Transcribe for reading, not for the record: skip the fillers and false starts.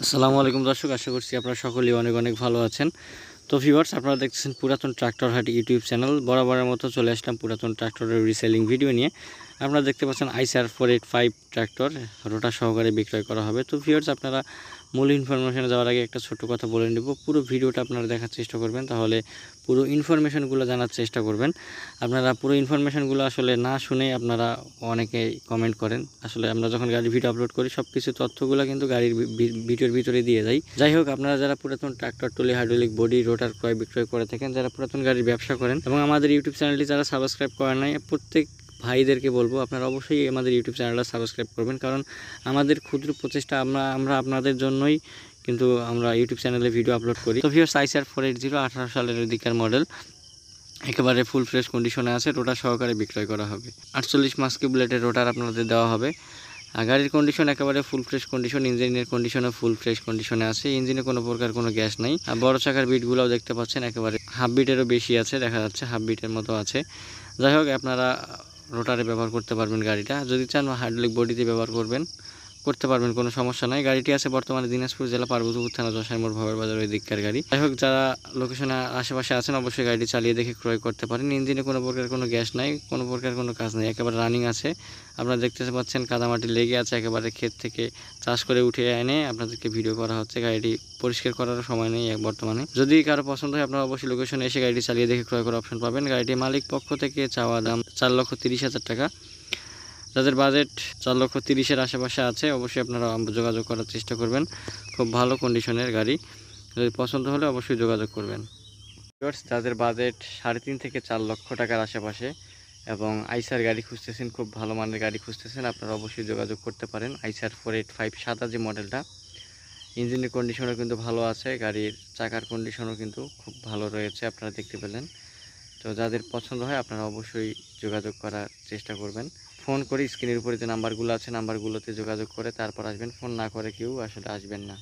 আসসালামু আলাইকুম দর্শক, আশা করছি আপনারা সকলেই অনেক অনেক ভালো আছেন। তো ভিউয়ার্স, আপনারা দেখতেছেন পুরাতন ট্রাক্টর হাট ইউটিউব চ্যানেল। বরাবরের মতো চলে আসলাম পুরাতন ট্রাক্টরের রিসেলিং ভিডিও নিয়ে। আপনারা দেখতে পাচ্ছেন আইসার 485 ট্রাক্টর রোটার সহকারে বিক্রয় করা হবে। তো ভিউয়ার্স, আপনারা মূল ইনফরমেশনে যাওয়ার আগে একটা ছোট্ট কথা বলে নেব। পুরো ভিডিওটা আপনারা দেখার চেষ্টা করবেন, তাহলে পুরো ইনফরমেশনগুলো জানার চেষ্টা করবেন। আপনারা পুরো ইনফরমেশনগুলো আসলে না শুনে আপনারা অনেকেই কমেন্ট করেন। আসলে আমরা যখন গাড়ির ভিডিও আপলোড করি সব কিছু তথ্যগুলো কিন্তু গাড়ির ভিডিওর ভিতরে দিয়ে যাই। যাই হোক, আপনারা যারা পুরাতন ট্রাক্টর, টলি, হাইড্রোলিক বডি, রোটার ক্রয় বিক্রয় করে থাকেন, যারা পুরাতন গাড়ির ব্যবসা করেন এবং আমাদের ইউটিউব চ্যানেলটি যারা সাবস্ক্রাইব করেন নাই, প্রত্যেক ভাইদেরকে বলবো আপনারা অবশ্যই আমাদের ইউটিউব চ্যানেলটা সাবস্ক্রাইব করবেন। কারণ আমাদের ক্ষুদ্র প্রচেষ্টা আমরা আপনাদের জন্যই কিন্তু আমরা ইউটিউব চ্যানেলে ভিডিও আপলোড করি। তো ভিউয়ার্স, আইসার 480 18 সালের দিকের মডেল, একেবারে ফুল ফ্রেশ কন্ডিশনে আছে, রোটার সহকারে বিক্রয় করা হবে। 48 মাস্কি বুলেটের রোটার আপনাদের দেওয়া হবে। গাড়ির কন্ডিশন একেবারে ফুল ফ্রেশ কন্ডিশন, ইঞ্জিনের কন্ডিশনও ফুল ফ্রেশ কন্ডিশনে আছে। ইঞ্জিনে কোনো প্রকার কোনো গ্যাস নাই। বড় চাকার বিটগুলোও দেখতে পাচ্ছেন একেবারে হাফ বিটেরও বেশি আছে, দেখা যাচ্ছে হাফ বিটের মতো আছে। যাই হোক, আপনারা রোটারে ব্যবহার করতে পারবেন গাড়িটা। যদি চান হাইড্রোলিক বডিতে ব্যবহার করতে পারবেন, কোনো সমস্যা নাই। গাড়িটি আছে বর্তমানে দিনাজপুর জেলা পার্বতীপুর থানা যশাইমোড় ভবের বাজার ওই দিককার গাড়ি। যাই হোক, যারা লোকেশনে আশেপাশে আছেন অবশ্যই গাড়িটি চালিয়ে দেখে ক্রয় করতে পারেন। ইঞ্জিনে কোনো প্রকার কোনো গ্যাস নাই, কোনো প্রকার কোনো কাজ নেই, একেবারে রানিং আছে। আপনারা দেখতে পাচ্ছেন কাদামাটি লেগে আছে, একেবারে ক্ষেত থেকে চাষ করে উঠে এনে আপনাদেরকে ভিডিও করা হচ্ছে। গাড়িটি পরিষ্কার করার সময় নেই বর্তমানে। যদি কারো পছন্দ হয় আপনারা অবশ্যই লোকেশনে এসে গাড়িটি চালিয়ে দেখে ক্রয় করার অপশন পাবেন। গাড়িটি মালিক পক্ষ থেকে চাওয়া দাম 4,30,000 টাকা। যাদের বাজেট 4,30,000-এর আশেপাশে আছে অবশ্যই আপনারা যোগাযোগ করার চেষ্টা করবেন। খুব ভালো কন্ডিশনের গাড়ি, যদি পছন্দ হলে অবশ্যই যোগাযোগ করবেন। যাদের বাজেট 3.5 থেকে 4 লক্ষ টাকার আশেপাশে এবং আইসার গাড়ি খুঁজতেছেন, খুব ভালো মানের গাড়ি খুঁজতেছেন, আপনারা অবশ্যই যোগাযোগ করতে পারেন। আইসার 485 সাদা যে মডেলটা, ইঞ্জিনের কন্ডিশনও কিন্তু ভালো আছে, গাড়ির চাকার কন্ডিশনও কিন্তু খুব ভালো রয়েছে, আপনারা দেখতে পেলেন। তো যাদের পছন্দ হয় আপনারা অবশ্যই যোগাযোগ করার চেষ্টা করবেন। ফোন করে স্ক্রিনের উপরে যে নাম্বারগুলো আছে নাম্বারগুলোতে যোগাযোগ করে তারপর আসবেন। ফোন না করে কেউ আসলে আসবেন না।